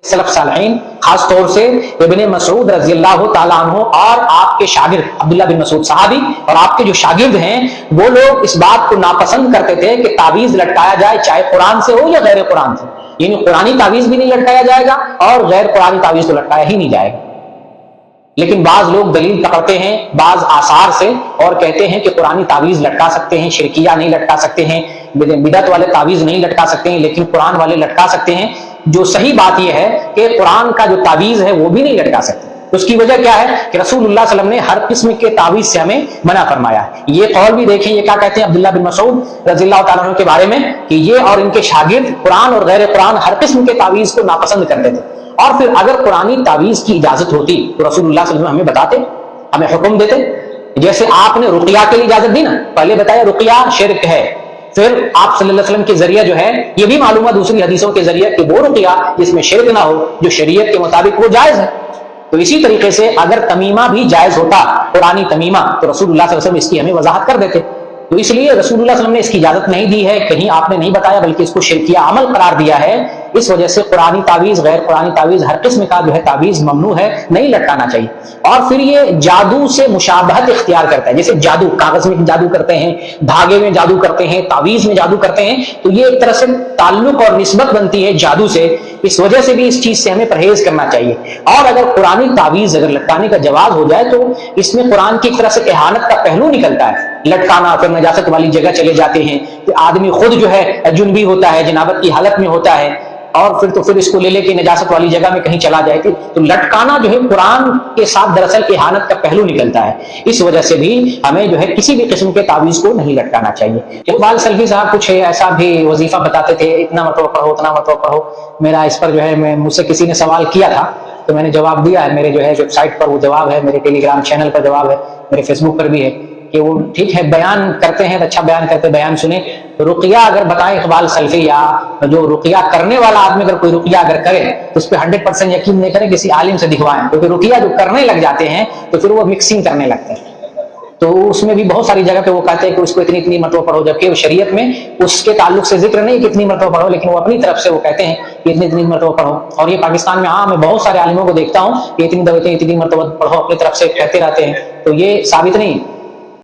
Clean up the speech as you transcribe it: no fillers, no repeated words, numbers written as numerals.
Self सालहीन, खास तौर से इब्ने मसूद रजी अल्लाह ताला अन्हु और आपके शागिर्द अब्दुल्लाह बिन मसूद सहाबी और आपके जो शागिर्द हैं, वो लोग इस बात को नापसंद करते थे कि तावीज लटकाया जाए, चाहे कुरान से हो या गैर कुरान से। यानी कुरानी तावीज भी नहीं लटकाया जाएगा और गैर कुरानी तावीज तो लटकाया ही नहीं जाएगा। लेकिन बाज लोग दलील पकड़ते हैं बाज आसार से और कहते हैं कि कुरानी तावीज लटका सकते हैं, शिरकिया नहीं लटका सकते हैं, बिदअत वाले तावीज नहीं लटका सकते हैं, लेकिन कुरान वाले लटका सकते हैं। जो सही बात यह है कि कुरान का जो तावीज है वो भी नहीं लटका सकते। तो उसकी वजह क्या है कि रसूलुल्लाह सल्लल्लाहु अलैहि वसल्लम ने हर किस्म के तावीज से हमें मना फरमाया है। ये कौल भी देखें, ये क्या कहते हैं अब्दुल्लाह बिन मसूद रज़ियल्लाहु ताला अन्हु के बारे में कि ये और इनके शागिर्द कुरान और गैर कुरान हर किस्म के तावीज को नापसंद करते थे। और फिर अगर कुरानी तावीज की इजाजत होती तो रसूलुल्लाह सल्लल्लाहु अलैहि वसल्लम हमें बताते, हमें हुक्म देते। जैसे आपने रुकिया के लिए इजाजत दी ना, पहले बताया रुकिया शिर्क है, फिर आप सल्लल्लाहु अलैहि वसल्लम के जरिए जो है ये भी मालूम है दूसरी हदीसों के जरिए कि वो रुकिया जिसमें शिर्क ना हो, जो शरीयत के मुताबिक वो जायज है। तो इसी तरीके से अगर तमीमा भी जायज होता, कुरानी तमीमा, तो रसूलुल्लाह सल्लल्लाहु अलैहि वसल्लम इसकी हमें वजाहत कर देते। तो इसलिए रसूलुल्लाह सल्लल्लाहु अलैहि वसल्लम ने इसकी इजाजत नहीं दी है, कहीं आपने नहीं बताया, बल्कि इसको शिरकिया अमल करार दिया है। इस वजह से कुरानी तावीज गैर कुरानी तावीज हर किस्म का जो है तावीज ममनू है, नहीं लटकाना चाहिए। और फिर ये जादू से मुशाबहत इख्तियार करता है, जैसे जादू, कागज में जादू करते हैं, धागे में जादू करते हैं, तावीज में जादू करते हैं, तो ये एक तरह से ताल्लुक और निस्बत बनती है जादू से। इस वजह से भी इस चीज से हमें परहेज करना चाहिए। और अगर कुरानी तावीज अगर लटकाने का जवाब हो जाए तो इसमें कुरान की एक तरह से एहानत का पहलू निकलता है। लटकाना, फिर नजासत वाली जगह चले जाते हैं, तो आदमी खुद जो है जुनबी होता है, जनाबत की हालत में होता है, और फिर इसको ले लेके नजासत वाली जगह में कहीं चला जाए। तो लटकाना जो है कुरान के साथ दरअसल एहानत का पहलू निकलता है। इस वजह से भी हमें जो है किसी भी किस्म के तावीज को नहीं लटकाना चाहिए। इकबाल सल्फी साहब कुछ ऐसा भी वजीफा बताते थे, इतना मरतबा पढ़ो, उतना मरतबा पढ़ो। मेरा इस पर जो है मुझसे किसी ने सवाल किया था तो मैंने जवाब दिया है। मेरे जो है वेबसाइट पर वो जवाब है, मेरे टेलीग्राम चैनल पर जवाब है, मेरे फेसबुक पर भी है कि वो ठीक है, बयान करते हैं, अच्छा बयान करते, बयान सुने। रुकिया अगर बताएं इकबाल सल्फी या जो रुकिया करने वाला आदमी अगर कोई रुकिया अगर करे तो उस पर 100% यकीन नहीं करें, किसी आलिम से दिखवाएं, क्योंकि रुकिया जो करने लग जाते हैं तो फिर वो मिक्सिंग करने लगते हैं। तो उसमें भी बहुत सारी जगह पे वो कहते हैं कि उसको इतनी मरतबा पढ़ो, जबकि शरीयत में उसके ताल्लुक से जिक्र नहीं कितनी मरतबा पढ़ो, लेकिन वो अपनी तरफ से वो कहते हैं कि इतनी मरतबा पढ़ो। और ये पाकिस्तान में हाँ मैं बहुत सारे आलिमों को देखता हूँ कि इतनी मरतबा पढ़ो, अपनी तरफ से कहते रहते हैं। तो ये साबित नहीं